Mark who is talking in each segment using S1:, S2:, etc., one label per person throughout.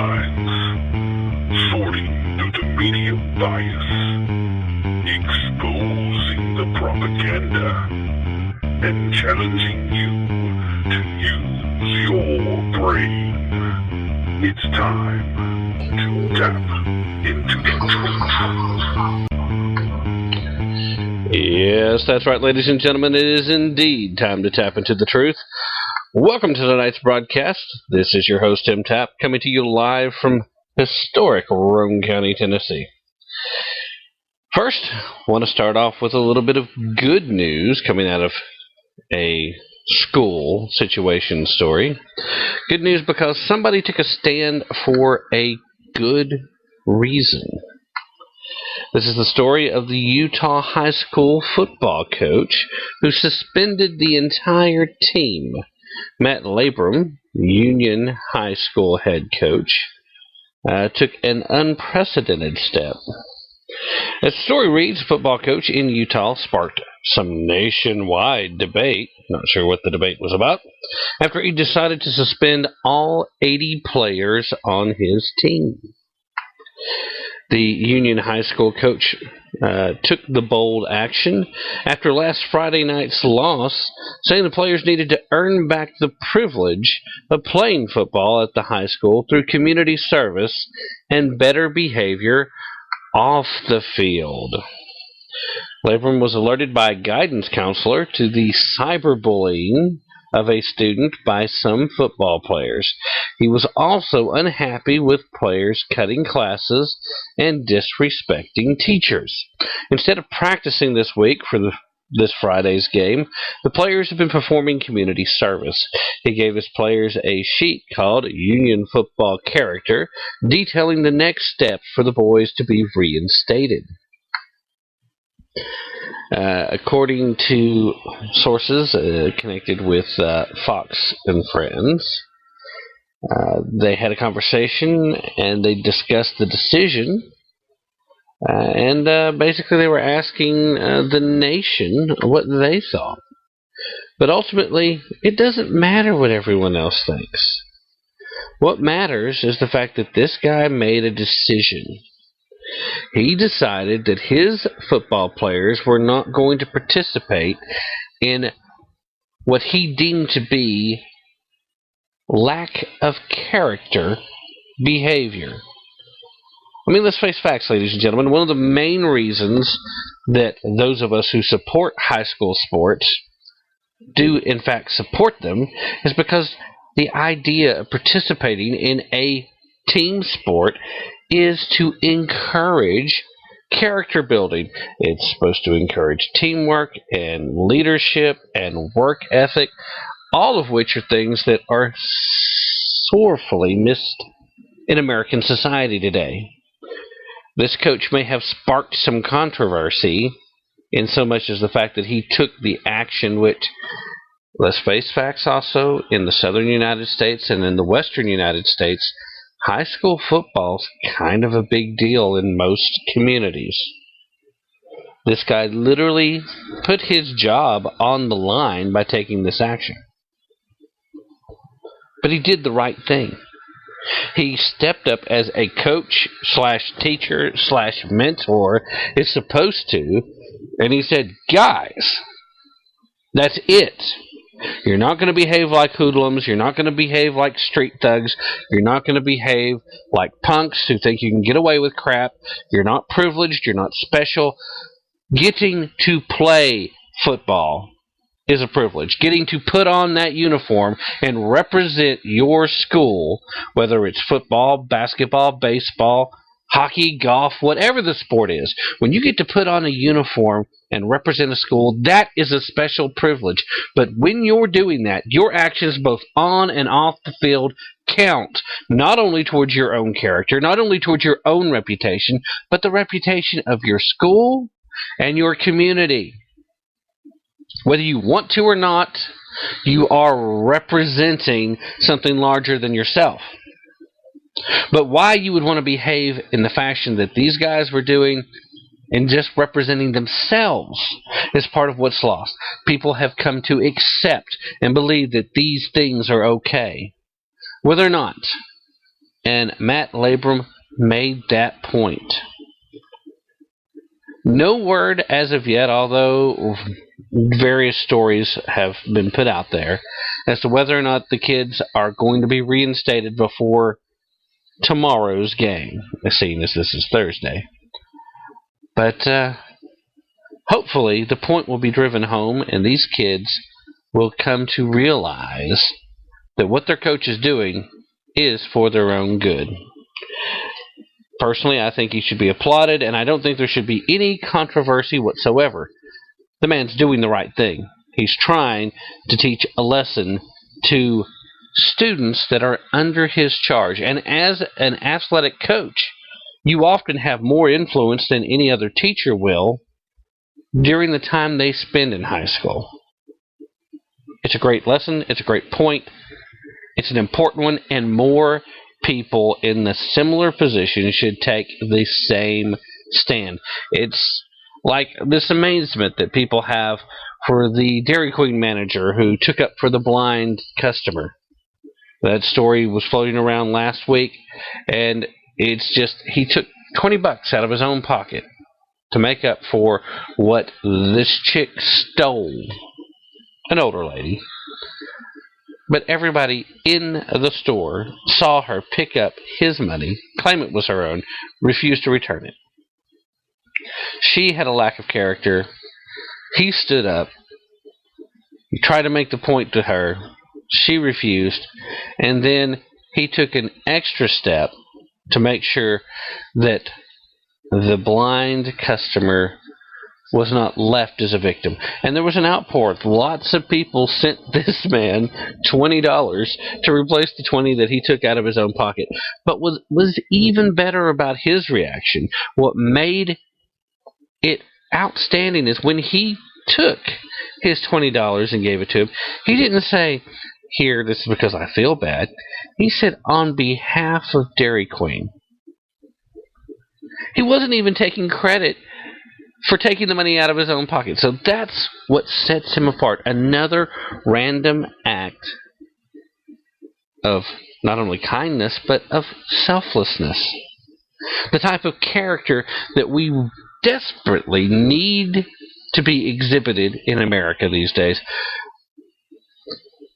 S1: lines, sorting through the media bias, exposing the propaganda, and challenging you to use your brain. It's time to tap into the truth.
S2: Yes, that's right, ladies and gentlemen. It is indeed time to tap into the truth. Welcome to tonight's broadcast. This is your host, Tim Tapp, coming to you live from historic Roane County, Tennessee. First, I want to start off with a little bit of good news coming out of a school situation story. Good news because somebody took a stand for a good reason. This is the story of the Utah high school football coach who suspended the entire team. Matt Labrum, Union High School head coach, took an unprecedented step. As the story reads, a football coach in Utah sparked some nationwide debate, not sure what the debate was about, after he decided to suspend all 80 players on his team. The Union High School coach took the bold action after last Friday night's loss, saying the players needed to earn back the privilege of playing football at the high school through community service and better behavior off the field. Labrum was alerted by a guidance counselor to the cyberbullying of a student by some football players. He was also unhappy with players cutting classes and disrespecting teachers. Instead of practicing this week for this Friday's game, the players have been performing community service. He gave his players a sheet called Union Football Character, detailing the next steps for the boys to be reinstated. According to sources connected with Fox and Friends, they had a conversation and they discussed the decision. And basically they were asking the nation what they thought. But ultimately, it doesn't matter what everyone else thinks. What matters is the fact that this guy made a decision. He decided that his football players were not going to participate in what he deemed to be lack of character behavior. I mean, let's face facts, ladies and gentlemen. One of the main reasons that those of us who support high school sports do, in fact, support them is because the idea of participating in a team sport is to encourage character building. It's supposed to encourage teamwork and leadership and work ethic, all of which are things that are sorely missed in American society today. This coach may have sparked some controversy in so much as the fact that he took the action which, let's face facts also, in the southern United States and in the western United States, high school football's kind of a big deal in most communities. This guy literally put his job on the line by taking this action. But he did the right thing. He stepped up as a coach / teacher / mentor is supposed to, and he said, guys, that's it. You're not going to behave like hoodlums. You're not going to behave like street thugs. You're not going to behave like punks who think you can get away with crap. You're not privileged. You're not special. Getting to play football is a privilege. Getting to put on that uniform and represent your school, whether it's football, basketball, baseball, hockey, golf, whatever the sport is, when you get to put on a uniform and represent a school, that is a special privilege. But when you're doing that, your actions both on and off the field count, not only towards your own character, not only towards your own reputation, but the reputation of your school and your community. Whether you want to or not, you are representing something larger than yourself. But why you would want to behave in the fashion that these guys were doing and just representing themselves is part of what's lost. People have come to accept and believe that these things are okay. Well, they're not. And Matt Labrum made that point. No word as of yet, although various stories have been put out there, as to whether or not the kids are going to be reinstated before tomorrow's game, seeing as this is Thursday. But hopefully the point will be driven home and these kids will come to realize that what their coach is doing is for their own good. Personally, I think he should be applauded, and I don't think there should be any controversy whatsoever. The man's doing the right thing. He's trying to teach a lesson to students that are under his charge. And as an athletic coach, you often have more influence than any other teacher will during the time they spend in high school. It's a great lesson. It's a great point. It's an important one, and more people in the similar position should take the same stand. It's like this amazement that people have for the Dairy Queen manager who took up for the blind customer. That story was floating around last week, and it's just he took $20 out of his own pocket to make up for what this chick stole. An older lady. But everybody in the store saw her pick up his money, claim it was her own, refuse to return it. She had a lack of character. He stood up. He tried to make the point to her. She refused. And then he took an extra step to make sure that the blind customer was not left as a victim. And there was an outpour. Lots of people sent this man $20 to replace the $20 that he took out of his own pocket. But was even better about his reaction. What made it outstanding is when he took his $20 and gave it to him, he didn't say, "Here, this is because I feel bad." He said, "On behalf of Dairy Queen." He wasn't even taking credit for taking the money out of his own pocket. So that's what sets him apart. Another random act of not only kindness, but of selflessness. The type of character that we desperately need to be exhibited in America these days.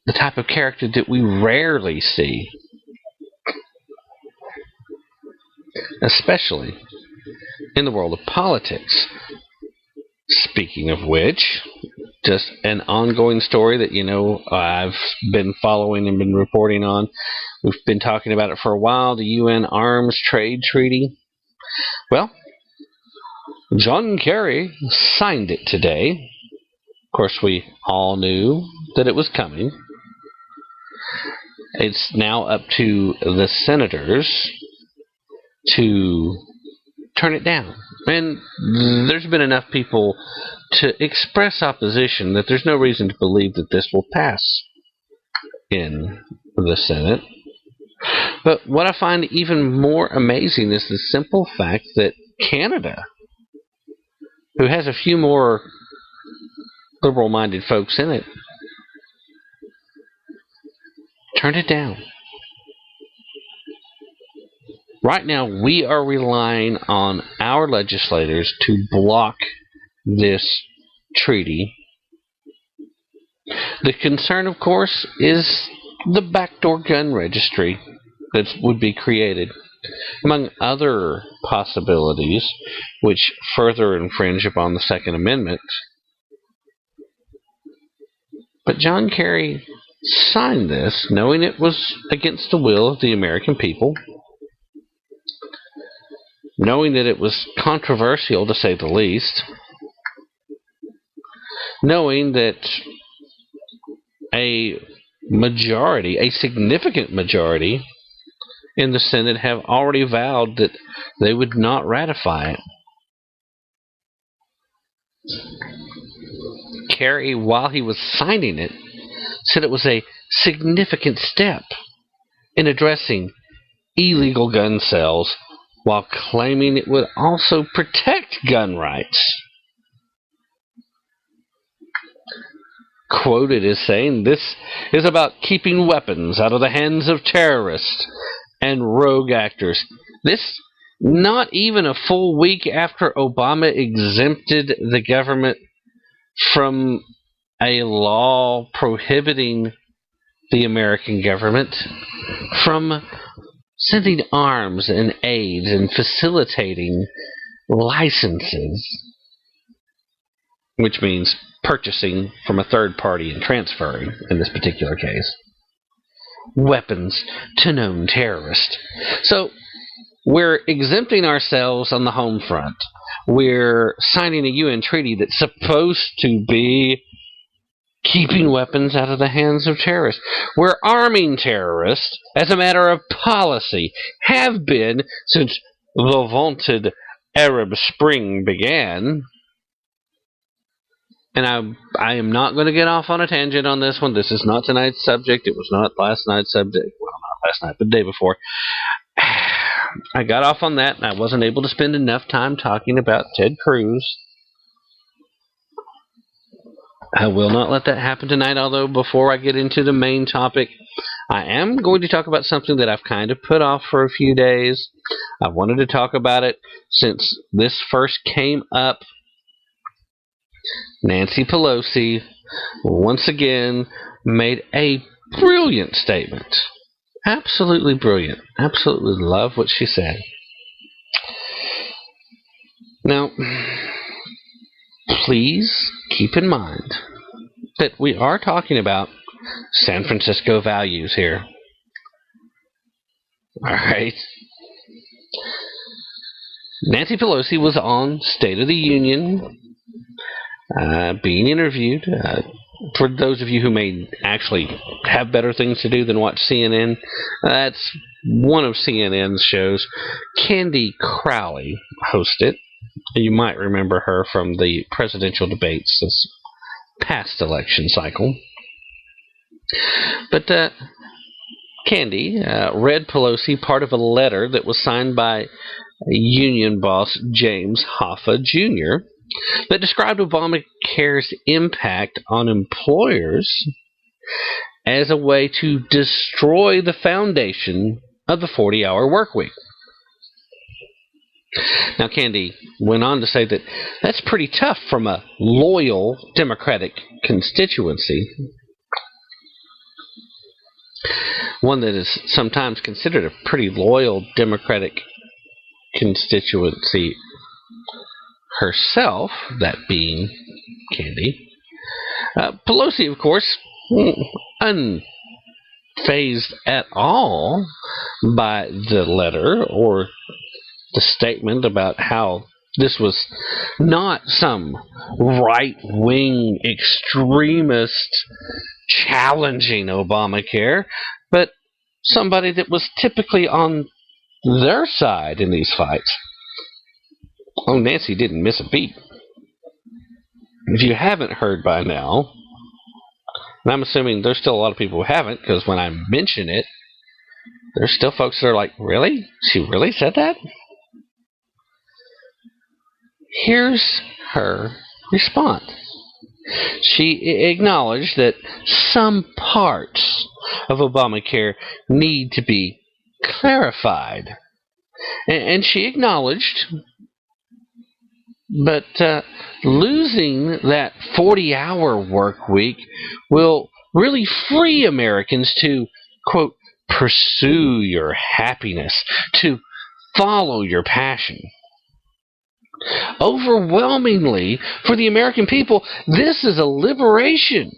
S2: The type of character that we rarely see. Especially in the world of politics. Speaking of which, just an ongoing story that, I've been following and been reporting on. We've been talking about it for a while, the UN Arms Trade Treaty. Well, John Kerry signed it today. Of course, we all knew that it was coming. It's now up to the senators to turn it down. And there's been enough people to express opposition that there's no reason to believe that this will pass in the Senate. But what I find even more amazing is the simple fact that Canada, who has a few more liberal-minded folks in it, turned it down. Right now, we are relying on our legislators to block this treaty. The concern, of course, is the backdoor gun registry that would be created, among other possibilities which further infringe upon the Second Amendment. But John Kerry signed this knowing it was against the will of the American people, knowing that it was controversial to say the least, knowing that a significant majority in the Senate have already vowed that they would not ratify it. Kerry, while he was signing it, said it was a significant step in addressing illegal gun sales, while claiming it would also protect gun rights. Quoted as saying, "This is about keeping weapons out of the hands of terrorists and rogue actors. This not even a full week after Obama exempted the government from a law prohibiting the American government from sending arms and aid and facilitating licenses, which means purchasing from a third party and transferring, in this particular case, weapons to known terrorists. So we're exempting ourselves on the home front. We're signing a UN treaty that's supposed to be keeping weapons out of the hands of terrorists. We're arming terrorists as a matter of policy, have been since the vaunted Arab Spring began. And I am not going to get off on a tangent on this one. This is not tonight's subject. It was not last night's subject. Well, not last night, but the day before. I got off on that, and I wasn't able to spend enough time talking about Ted Cruz. I will not let that happen tonight, although before I get into the main topic, I am going to talk about something that I've kind of put off for a few days. I wanted to talk about it since this first came up. Nancy Pelosi once again made a brilliant statement. Absolutely brilliant. Absolutely love what she said. Now, please keep in mind that we are talking about San Francisco values here. All right. Nancy Pelosi was on State of the Union being interviewed. For those of you who may actually have better things to do than watch CNN, that's one of CNN's shows. Candy Crowley hosted. You might remember her from the presidential debates this past election cycle. But Candy read Pelosi part of a letter that was signed by union boss James Hoffa Jr. that described Obamacare's impact on employers as a way to destroy the foundation of the 40-hour work week. Now, Candy went on to say that that's pretty tough from a loyal Democratic constituency, one that is sometimes considered a pretty loyal Democratic constituency herself, that being Candy. Pelosi, of course, unfazed at all by the letter or the statement about how this was not some right-wing extremist challenging Obamacare, but somebody that was typically on their side in these fights. Oh, Nancy didn't miss a beat. If you haven't heard by now, and I'm assuming there's still a lot of people who haven't, because when I mention it, there's still folks that are like, really? She really said that? Here's her response. She acknowledged that some parts of Obamacare need to be clarified. And she acknowledged, but losing that 40-hour work week will really free Americans to, quote, pursue your happiness, to follow your passion. Overwhelmingly, for the American people, this is a liberation.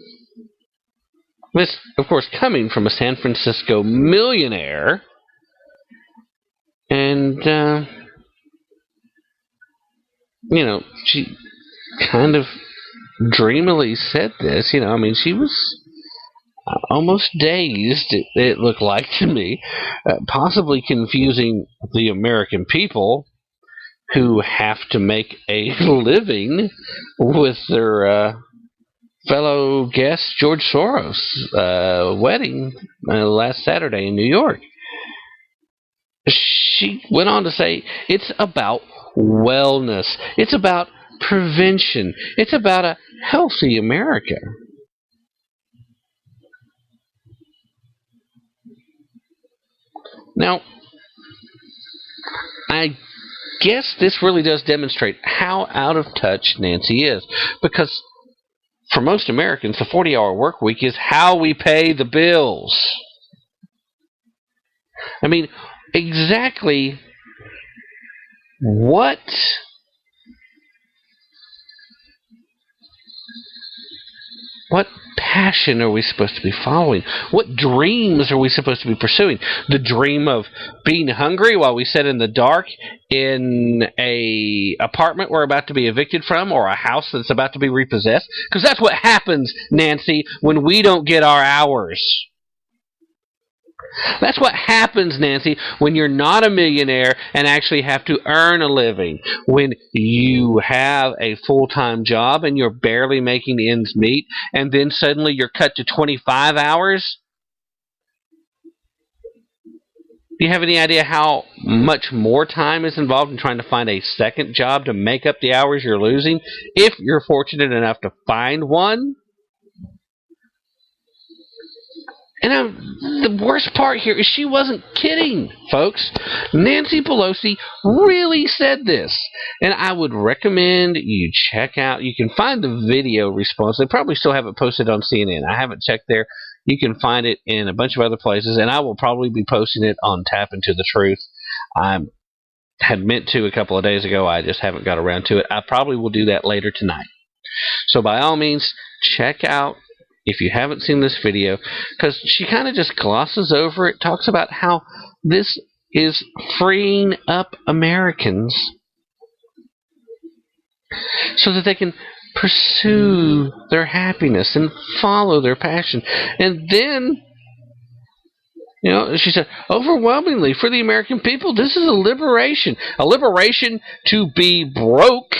S2: This, of course, coming from a San Francisco millionaire. And, she kind of dreamily said this. She was almost dazed, it looked like to me, possibly confusing the American people who have to make a living with their fellow guest George Soros' wedding last Saturday in New York. She went on to say it's about wellness. It's about prevention. It's about a healthy America. Now, I guess this really does demonstrate how out of touch Nancy is, because for most Americans, the 40-hour work week is how we pay the bills. I mean, exactly what passion are we supposed to be following? What dreams are we supposed to be pursuing? The dream of being hungry while we sit in the dark in a apartment we're about to be evicted from, or a house that's about to be repossessed? Because that's what happens, Nancy, when we don't get our hours. That's what happens, Nancy, when you're not a millionaire and actually have to earn a living. When you have a full-time job and you're barely making ends meet, and then suddenly you're cut to 25 hours. Do you have any idea how much more time is involved in trying to find a second job to make up the hours you're losing, if you're fortunate enough to find one? And the worst part here is she wasn't kidding, folks. Nancy Pelosi really said this. And I would recommend you check out, you can find the video response. They probably still have it posted on CNN. I haven't checked there. You can find it in a bunch of other places, and I will probably be posting it on Tap Into the Truth. I had meant to a couple of days ago. I just haven't got around to it. I probably will do that later tonight. So by all means, check out, if you haven't seen this video, because she kind of just glosses over it, talks about how this is freeing up Americans so that they can pursue their happiness and follow their passion. And then, she said, overwhelmingly for the American people, this is a liberation to be broke.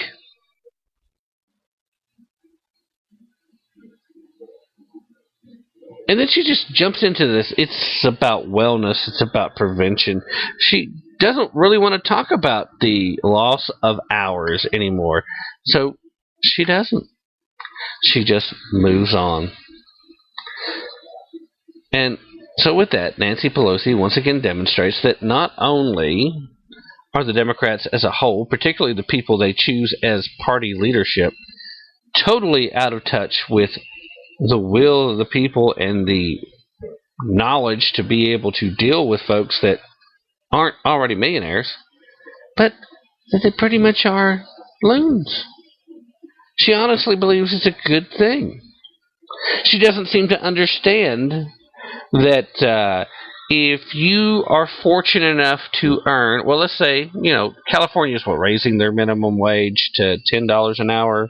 S2: And then she just jumps into this. It's about wellness. It's about prevention. She doesn't really want to talk about the loss of hours anymore. So she doesn't. She just moves on. And so with that, Nancy Pelosi once again demonstrates that not only are the Democrats as a whole, particularly the people they choose as party leadership, totally out of touch with the will of the people and the knowledge to be able to deal with folks that aren't already millionaires, but that they pretty much are loons. She honestly believes it's a good thing. She doesn't seem to understand that if you are fortunate enough to earn, well, let's say, California's raising their minimum wage to $10 an hour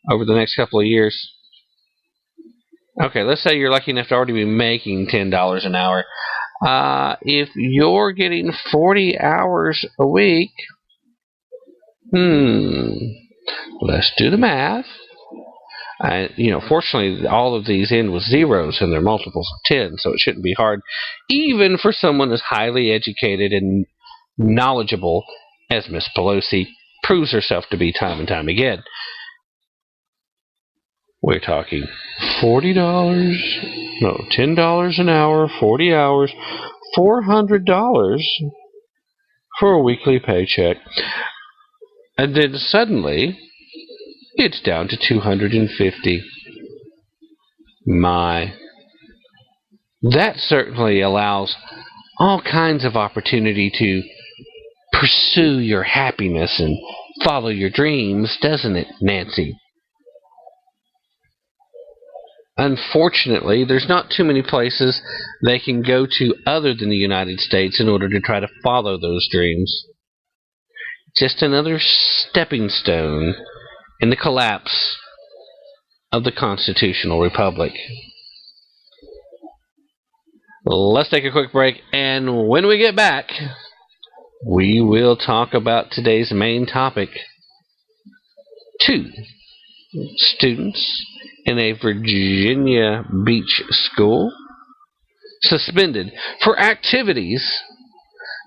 S2: over the next couple of years. Okay, let's say you're lucky enough to already be making $10 an hour. If you're getting 40 hours a week, let's do the math. Fortunately, all of these end with zeros and they're multiples of 10, so it shouldn't be hard, even for someone as highly educated and knowledgeable as Miss Pelosi proves herself to be time and time again. We're talking $10 an hour, 40 hours, $400 for a weekly paycheck. And then suddenly, it's down to $250. That certainly allows all kinds of opportunity to pursue your happiness and follow your dreams, doesn't it, Nancy? Unfortunately, there's not too many places they can go to other than the United States in order to try to follow those dreams. Just another stepping stone in the collapse of the constitutional republic. Let's take a quick break, and when we get back, we will talk about today's main topic. 2 students in a Virginia Beach school suspended for activities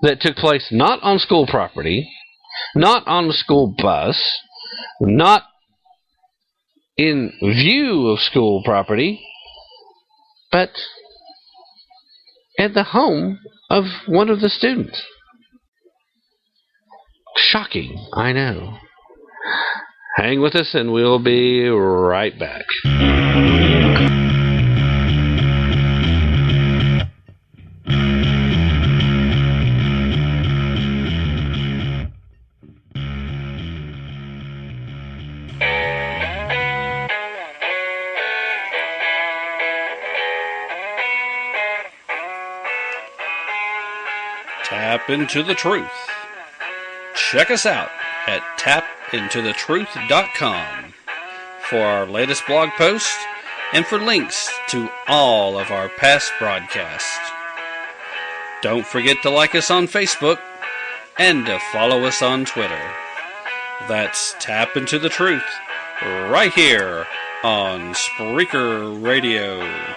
S2: that took place not on school property, not on the school bus, not in view of school property, but at the home of one of the students. Shocking, I know. Hang with us and we'll be right back.
S3: Tap into the truth. Check us out at tapintothetruth.com for our latest blog post and for links to all of our past broadcasts. Don't forget to like us on Facebook and to follow us on Twitter. That's Tap Into the Truth right here on Spreaker Radio.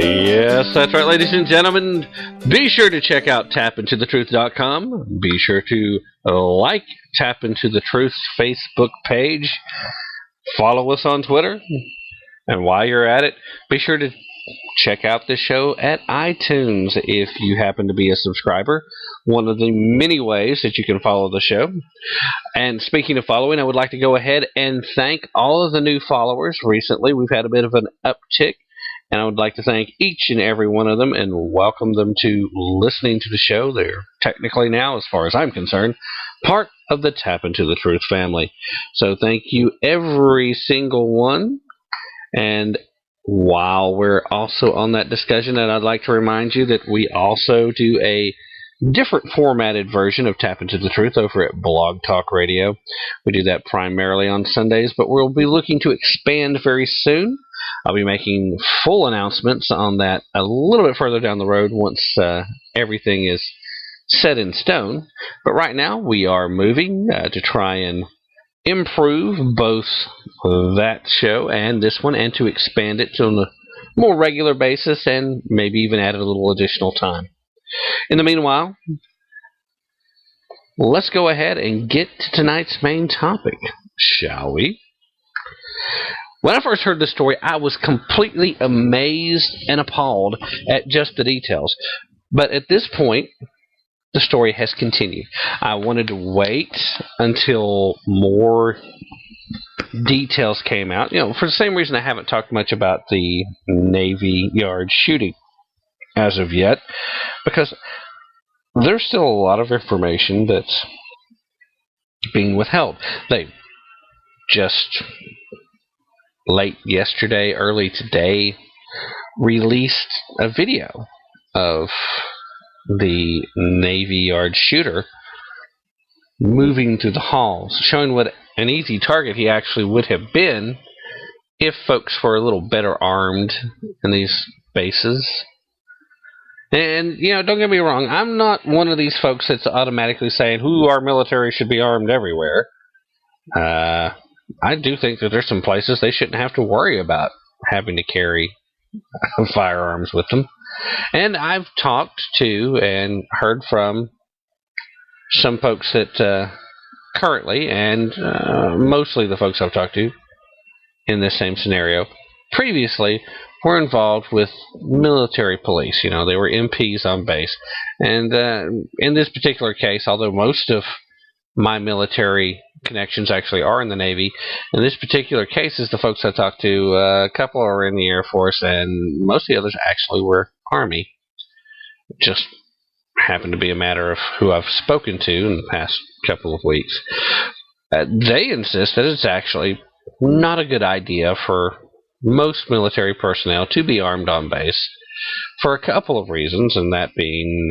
S2: Yes, that's right, ladies and gentlemen. Be sure to check out tapintothetruth.com. Be sure to like Tap Into the Truth's Facebook page. Follow us on Twitter. And while you're at it, be sure to check out the show at iTunes if you happen to be a subscriber. One of the many ways that you can follow the show. And speaking of following, I would like to go ahead and thank all of the new followers recently. We've had a bit of an uptick. And I would like to thank each and every one of them and welcome them to listening to the show. They're technically now, as far as I'm concerned, part of the Tap Into the Truth family. So thank you, every single one. And while we're also on that discussion, and I'd like to remind you that we also do a different formatted version of Tap Into the Truth over at Blog Talk Radio. We do that primarily on Sundays, but we'll be looking to expand very soon. I'll be making full announcements on that a little bit further down the road once everything is set in stone. But right now we are moving to try and improve both that show and this one and to expand it to a more regular basis and maybe even add a little additional time. In the meanwhile, let's go ahead and get to tonight's main topic, shall we? When I first heard this story, I was completely amazed and appalled at just the details. But at this point, the story has continued. I wanted to wait until more details came out. For the same reason I haven't talked much about the Navy Yard shooting as of yet, because there's still a lot of information that's being withheld. They just late yesterday, early today, released a video of the Navy Yard shooter moving through the halls, showing what an easy target he actually would have been if folks were a little better armed in these bases. And, don't get me wrong, I'm not one of these folks that's automatically saying, our military should be armed everywhere. I do think that there's some places they shouldn't have to worry about having to carry firearms with them. And I've talked to and heard from some folks that currently, and mostly the folks I've talked to in this same scenario, previously were involved with military police. They were MPs on base. And in this particular case, although most of my military connections actually are in the Navy, in this particular case, is the folks I talked to, a couple are in the Air Force, and most of the others actually were Army. It just happened to be a matter of who I've spoken to in the past couple of weeks. They insist that it's actually not a good idea for most military personnel to be armed on base for a couple of reasons, and that being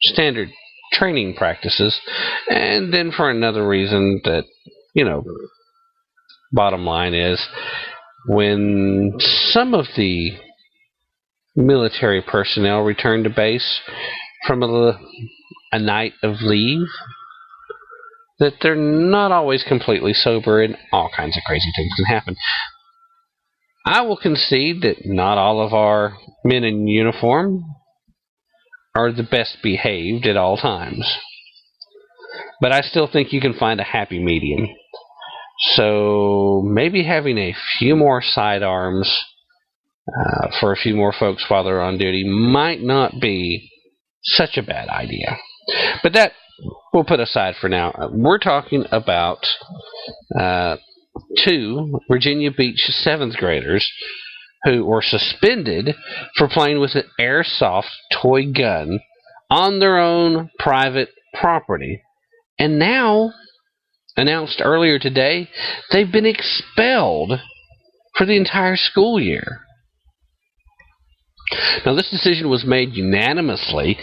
S2: standard training practices, and then for another reason that, bottom line is, when some of the military personnel return to base from a night of leave, that they're not always completely sober and all kinds of crazy things can happen. I will concede that not all of our men in uniform are the best behaved at all times. But I still think you can find a happy medium. So maybe having a few more sidearms for a few more folks while they're on duty might not be such a bad idea. But that we'll put aside for now. We're talking about 2 Virginia Beach 7th graders who were suspended for playing with an airsoft toy gun on their own private property. And now, announced earlier today, they've been expelled for the entire school year. Now, this decision was made unanimously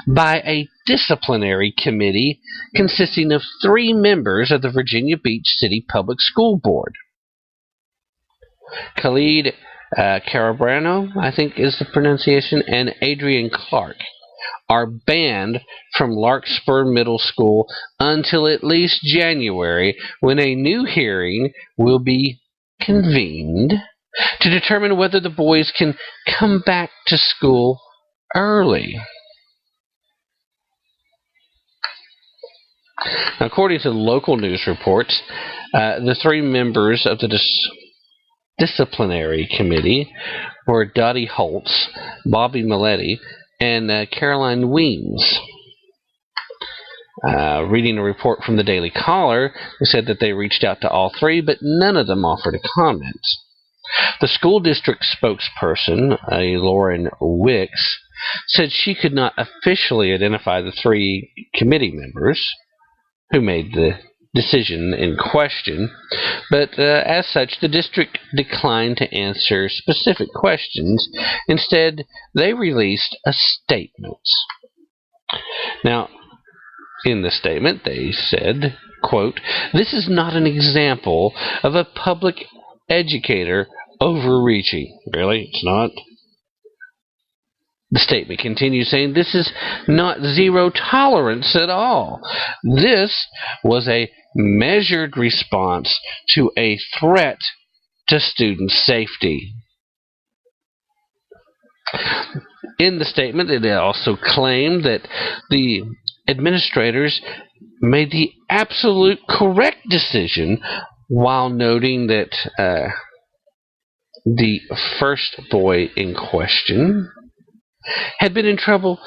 S2: by a disciplinary committee consisting of 3 members of the Virginia Beach City Public School Board. Khalid Carabrano, I think is the pronunciation, and Adrian Clark are banned from Larkspur Middle School until at least January, when a new hearing will be convened to determine whether the boys can come back to school early. According to local news reports, the 3 members of the disciplinary committee were Dottie Holtz, Bobby Milletti, and Caroline Weems. Reading a report from the Daily Caller, who said that they reached out to all 3, but none of them offered a comment. The school district spokesperson, Lauren Wicks, said she could not officially identify the 3 committee members who made the decision in question, but as such, the district declined to answer specific questions. Instead, they released a statement. Now, in the statement, they said, quote, "This is not an example of a public educator overreaching." Really? It's not? The statement continues saying, "This is not zero tolerance at all. This was a measured response to a threat to student safety." In the statement, it also claimed that the administrators made the absolute correct decision, while noting that the first boy in question had been in trouble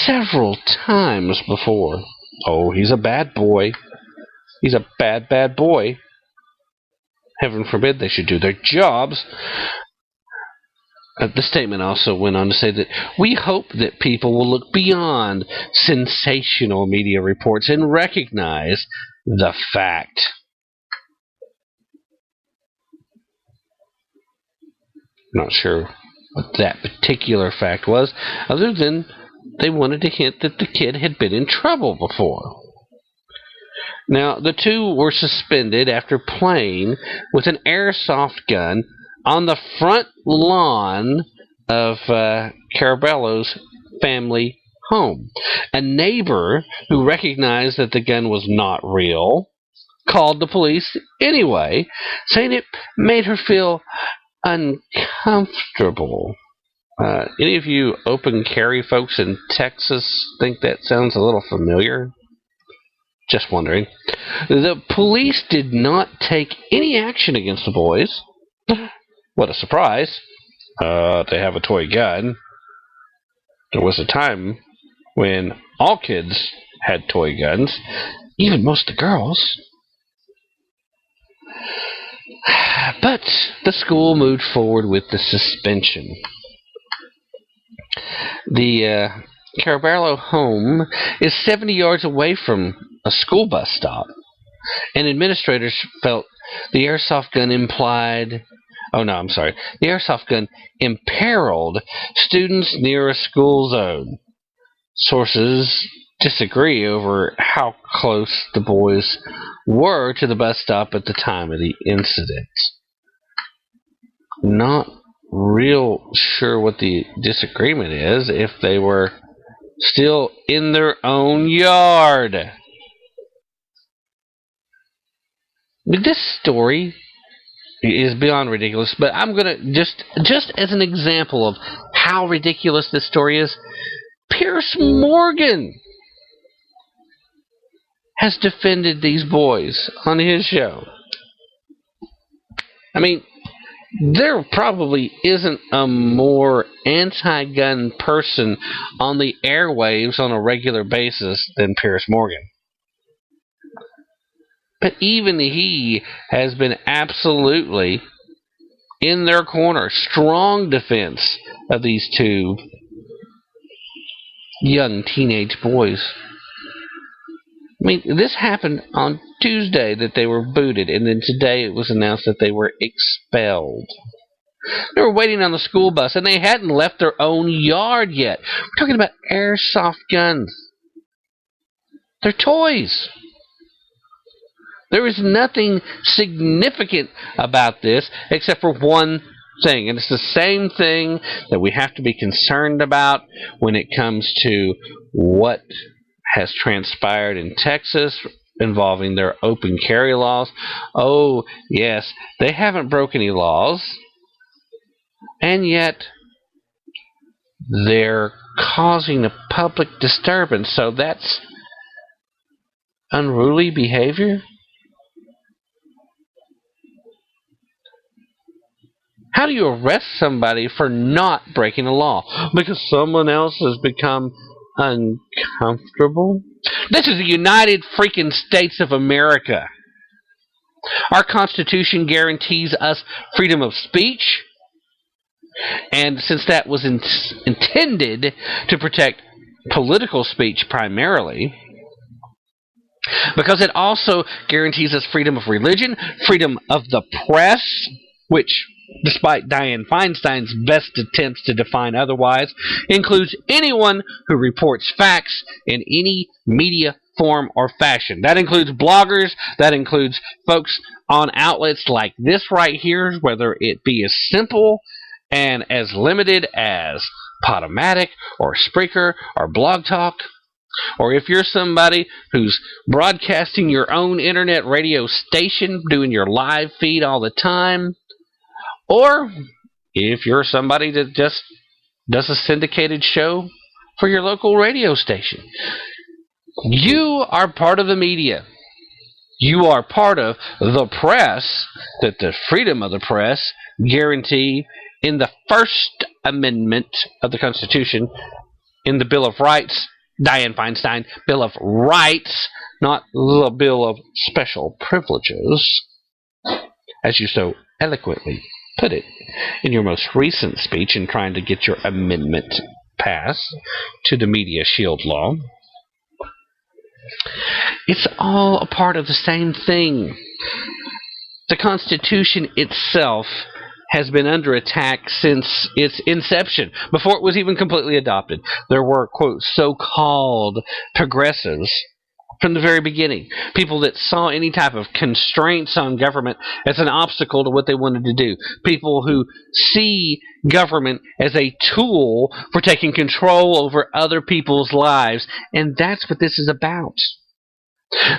S2: several times before. Oh, he's a bad boy. He's a bad, bad boy. Heaven forbid they should do their jobs. The statement also went on to say that we hope that people will look beyond sensational media reports and recognize the fact. Not sure what that particular fact was, other than they wanted to hint that the kid had been in trouble before. Now, the 2 were suspended after playing with an airsoft gun on the front lawn of Caraballo's family home. A neighbor who recognized that the gun was not real called the police anyway, saying it made her feel uncomfortable. Any of you open carry folks in Texas think that sounds a little familiar? Just wondering. The police did not take any action against the boys. What a surprise. They have a toy gun. There was a time when all kids had toy guns, even most of the girls. But the school moved forward with the suspension. The Caraballo home is 70 yards away from a school bus stop, and administrators felt the airsoft gun the airsoft gun imperiled students near a school zone. Sources disagree over how close the boys were to the bus stop at the time of the incident. Not real sure what the disagreement is, if they were still in their own yard. This story is beyond ridiculous. But I'm gonna just as an example of how ridiculous this story is, Piers Morgan has defended these boys on his show. I mean, there probably isn't a more anti-gun person on the airwaves on a regular basis than Piers Morgan. But even he has been absolutely in their corner. Strong defense of these two young teenage boys. I mean, this happened on Tuesday that they were booted, and then today it was announced that they were expelled. They were waiting on the school bus, and they hadn't left their own yard yet. We're talking about airsoft guns. They're toys. There is nothing significant about this except for one thing, and it's the same thing that we have to be concerned about when it comes to what has transpired in Texas involving their open carry laws. Oh, yes, they haven't broken any laws, and yet they're causing a public disturbance, so that's unruly behavior? How do you arrest somebody for not breaking a law? Because someone else has become uncomfortable? This is the United freaking States of America. Our Constitution guarantees us freedom of speech, and since that was intended to protect political speech primarily, because it also guarantees us freedom of religion, freedom of the press, which, despite Dianne Feinstein's best attempts to define otherwise, includes anyone who reports facts in any media form or fashion. That includes bloggers, that includes folks on outlets like this right here, whether it be as simple and as limited as Podomatic or Spreaker or Blog Talk, or if you're somebody who's broadcasting your own internet radio station, doing your live feed all the time, or if you're somebody that just does a syndicated show for your local radio station. You are part of the media. You are part of the press that the freedom of the press guarantee in the First Amendment of the Constitution, in the Bill of Rights, Dianne Feinstein, Bill of Rights, not the Bill of Special Privileges, as you so eloquently put it in your most recent speech in trying to get your amendment passed to the Media Shield Law. It's all a part of the same thing. The Constitution itself has been under attack since its inception, before it was even completely adopted. There were, quote, so-called progressives from the very beginning. People that saw any type of constraints on government as an obstacle to what they wanted to do. People who see government as a tool for taking control over other people's lives. And that's what this is about.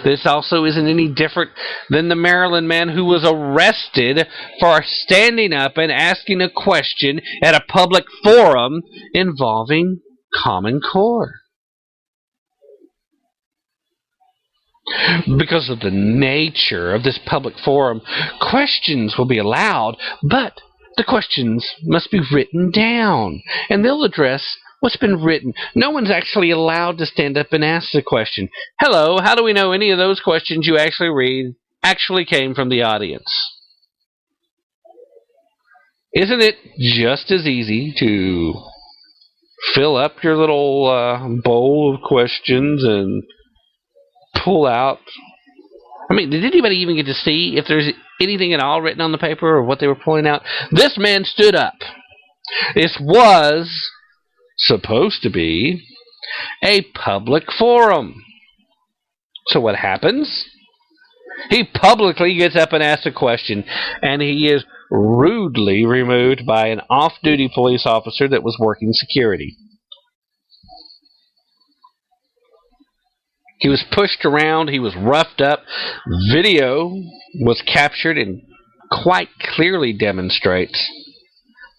S2: This also isn't any different than the Maryland man who was arrested for standing up and asking a question at a public forum involving Common Core. Because of the nature of this public forum, questions will be allowed, but the questions must be written down, and they'll address what's been written. No one's actually allowed to stand up and ask the question. Hello, how do we know any of those questions you actually read actually came from the audience? Isn't it just as easy to fill up your little bowl of questions and pull out? I mean, did anybody even get to see if there's anything at all written on the paper or what they were pulling out? This man stood up. This was supposed to be a public forum. So what happens? He publicly gets up and asks a question, and he is rudely removed by an off-duty police officer that was working security. He was pushed around. He was roughed up. Video was captured in quite clearly demonstrates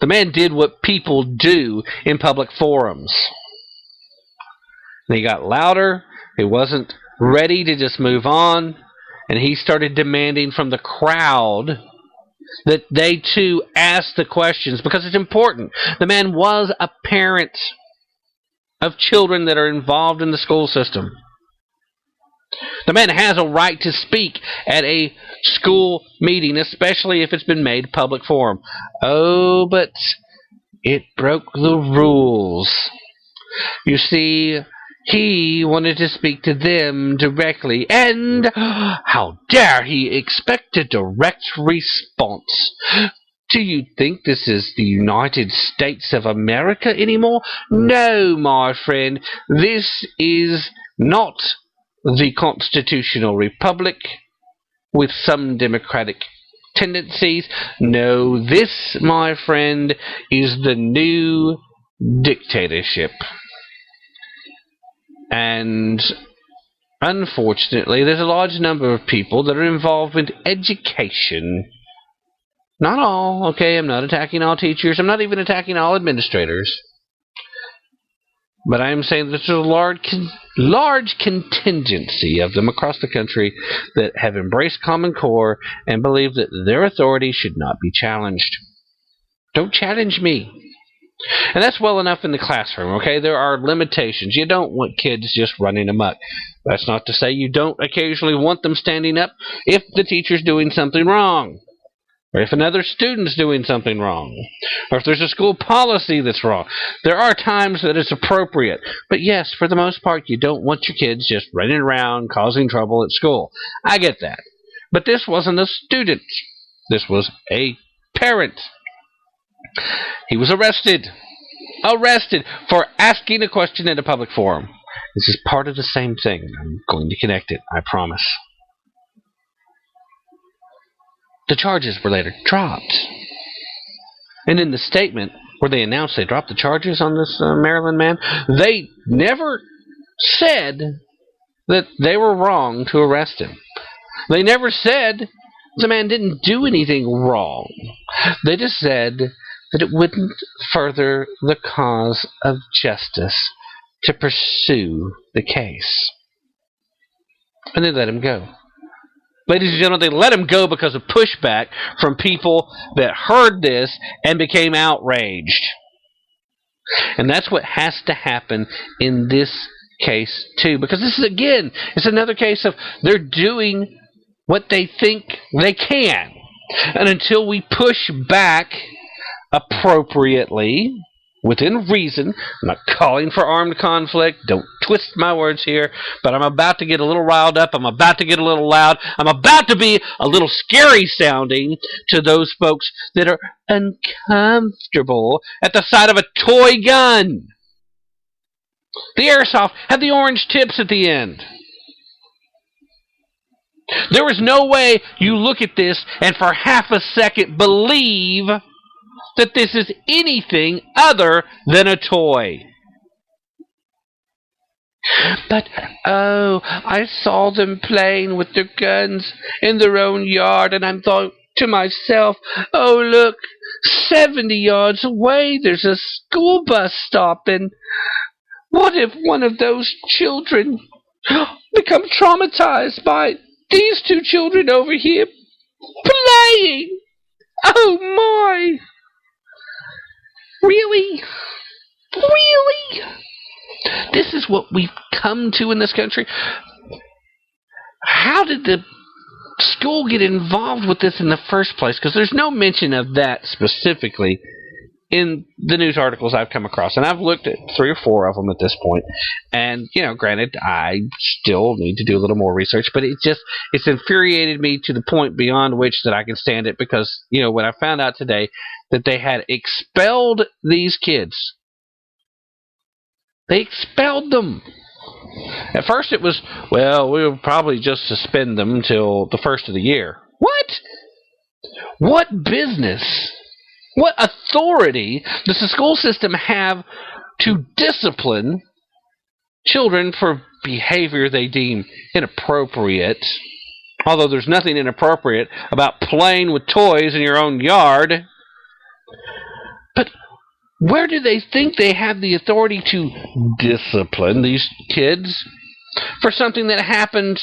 S2: the man did what people do in public forums. And he got louder. He wasn't ready to just move on. And he started demanding from the crowd that they too ask the questions, because it's important. The man was a parent of children that are involved in the school system. The man has a right to speak at a school meeting, especially if it's been made public forum. Oh, but it broke the rules. You see, he wanted to speak to them directly, and how dare he expect a direct response? Do you think this is the United States of America anymore? No, my friend, this is not the constitutional republic with some democratic tendencies. No, this, my friend, is the new dictatorship. And unfortunately, there's a large number of people that are involved with education. Not all, okay? I'm not attacking all teachers. I'm not even attacking all administrators. But I am saying that there's a large contingency of them across the country that have embraced Common Core and believe that their authority should not be challenged. Don't challenge me. And that's well enough in the classroom, okay? There are limitations. You don't want kids just running amok. That's not to say you don't occasionally want them standing up if the teacher's doing something wrong, or if another student's doing something wrong, or if there's a school policy that's wrong. There are times that it's appropriate. But yes, for the most part, you don't want your kids just running around causing trouble at school. I get that. But this wasn't a student. This was a parent. He was arrested for asking a question in a public forum. This is part of the same thing. I'm going to connect it, I promise. The charges were later dropped. And in the statement where they announced they dropped the charges on this Maryland man, they never said that they were wrong to arrest him. They never said the man didn't do anything wrong. They just said that it wouldn't further the cause of justice to pursue the case. And they let him go. Ladies and gentlemen, they let him go because of pushback from people that heard this and became outraged. And that's what has to happen in this case too. Because this is, again, it's another case of they're doing what they think they can. And until we push back appropriately, within reason, I'm not calling for armed conflict, don't twist my words here, but I'm about to get a little riled up, I'm about to get a little loud, I'm about to be a little scary sounding to those folks that are uncomfortable at the sight of a toy gun. The airsoft had the orange tips at the end. There was no way you look at this and for half a second believe that this is anything other than a toy. But, I saw them playing with their guns in their own yard, and I thought to myself, oh, look, 70 yards away there's a school bus stop, and what if one of those children become traumatized by these two children over here playing? Oh, my! Really? Really? This is what we've come to in this country? How did the school get involved with this in the first place? Because there's no mention of that specifically in the news articles I've come across. And I've looked at 3 or 4 of them at this point. And, granted, I still need to do a little more research. But it's infuriated me to the point beyond which that I can stand it. Because, when I found out today that they had expelled these kids. They expelled them. At first it was, we'll probably just suspend them until the first of the year. What? What business? What authority does the school system have to discipline children for behavior they deem inappropriate Although there's nothing inappropriate about playing with toys in your own yard. But where do they think they have the authority to discipline these kids for something that happened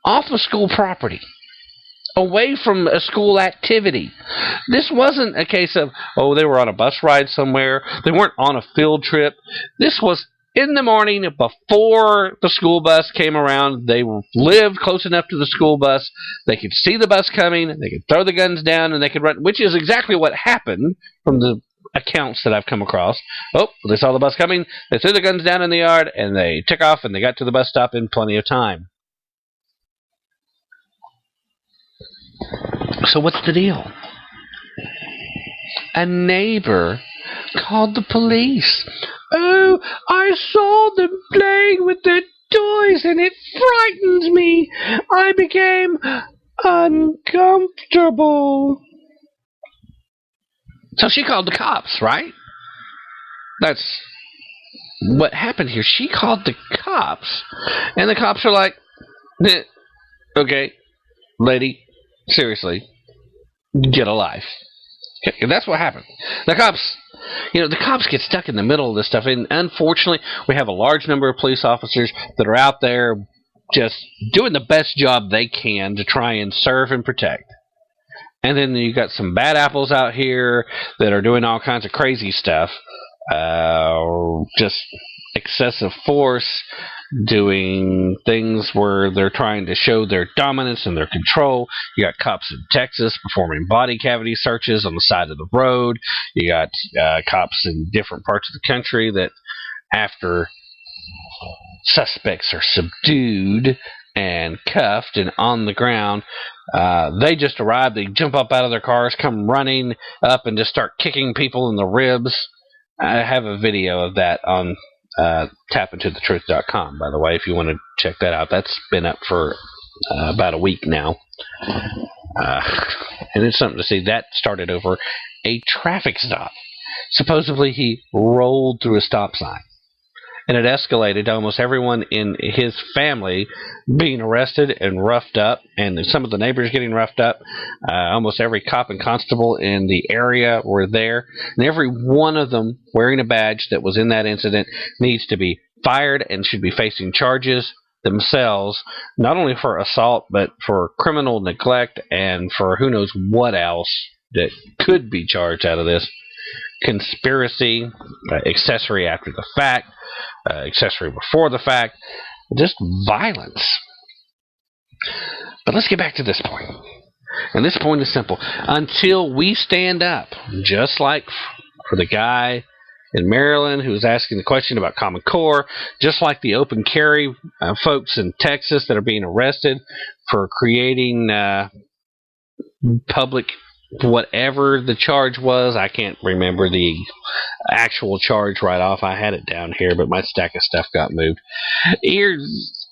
S2: off of school property, away from a school activity? This wasn't a case of, they were on a bus ride somewhere. They weren't on a field trip. This was in the morning before the school bus came around. They lived close enough to the school bus. They could see the bus coming. They could throw the guns down, and they could run, which is exactly what happened from the accounts that I've come across. They saw the bus coming. They threw the guns down in the yard, and they took off, and they got to the bus stop in plenty of time. So what's the deal? A neighbor called the police. I saw them playing with their toys and it frightened me. I became uncomfortable. So she called the cops, right? That's what happened here. She called the cops, and the cops are like, okay, lady, seriously, get a life. Okay, that's what happened. The cops get stuck in the middle of this stuff, and unfortunately, we have a large number of police officers that are out there just doing the best job they can to try and serve and protect. And then you got some bad apples out here that are doing all kinds of crazy stuff, just excessive force, doing things where they're trying to show their dominance and their control. You got cops in Texas performing body cavity searches on the side of the road. You got cops in different parts of the country that, after suspects are subdued and cuffed and on the ground, they just arrive. They jump up out of their cars, come running up, and just start kicking people in the ribs. I have a video of that on tapintothetruth.com, by the way, if you want to check that out. That's been up for about a week now. And it's something to see. That started over a traffic stop. Supposedly he rolled through a stop sign. And it escalated to almost everyone in his family being arrested and roughed up, and some of the neighbors getting roughed up. Almost every cop and constable in the area were there, and every one of them wearing a badge that was in that incident needs to be fired and should be facing charges themselves, not only for assault, but for criminal neglect and for who knows what else that could be charged out of this. Conspiracy, accessory after the fact, accessory before the fact, just violence. But let's get back to this point. And this point is simple. Until we stand up, just like for the guy in Maryland who was asking the question about Common Core, just like the open carry folks in Texas that are being arrested for creating public, whatever the charge was. I can't remember the actual charge right off. I had it down here, but my stack of stuff got moved.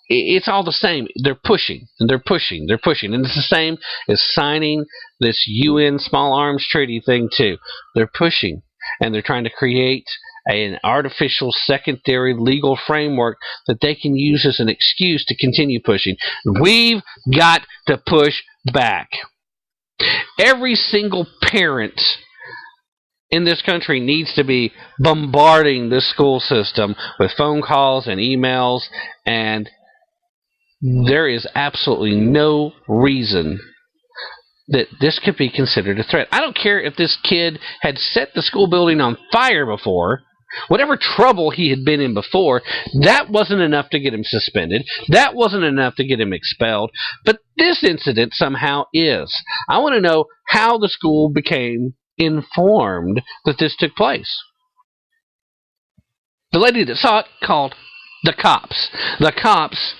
S2: It's all the same. They're pushing, and they're pushing, they're pushing. And it's the same as signing this UN Small Arms Treaty thing, too. They're pushing, and they're trying to create an artificial secondary legal framework that they can use as an excuse to continue pushing. We've got to push back. Every single parent in this country needs to be bombarding the school system with phone calls and emails, and there is absolutely no reason that this could be considered a threat. I don't care if this kid had set the school building on fire before. Whatever trouble he had been in before, that wasn't enough to get him suspended. That wasn't enough to get him expelled. But this incident somehow is. I want to know how the school became informed that this took place. The lady that saw it called the cops. The cops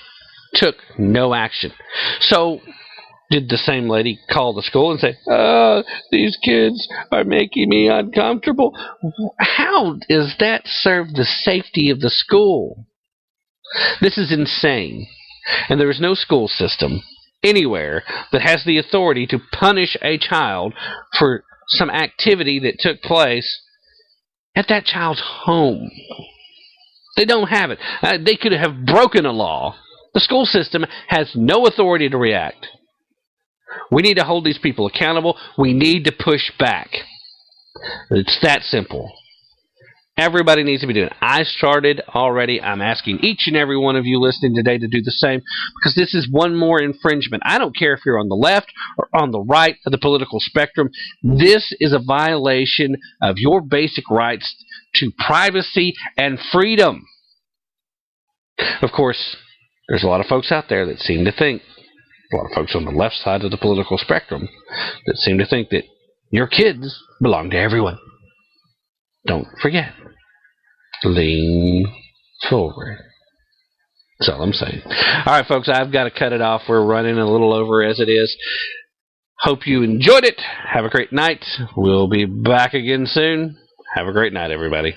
S2: took no action. So did the same lady call the school and say, these kids are making me uncomfortable? How does that serve the safety of the school? This is insane. And there is no school system anywhere that has the authority to punish a child for some activity that took place at that child's home. They don't have it. They could have broken a law The school system has no authority to react. We need to hold these people accountable. We need to push back. It's that simple. Everybody needs to be doing it. I started already. I'm asking each and every one of you listening today to do the same, because this is one more infringement. I don't care if you're on the left or on the right of the political spectrum. This is a violation of your basic rights to privacy and freedom. Of course, there's a lot of folks out there that seem to think, a lot of folks on the left side of the political spectrum, that seem to think that your kids belong to everyone. Don't forget. Lean forward. That's all I'm saying. All right, folks, I've got to cut it off. We're running a little over as it is. Hope you enjoyed it. Have a great night. We'll be back again soon. Have a great night, everybody.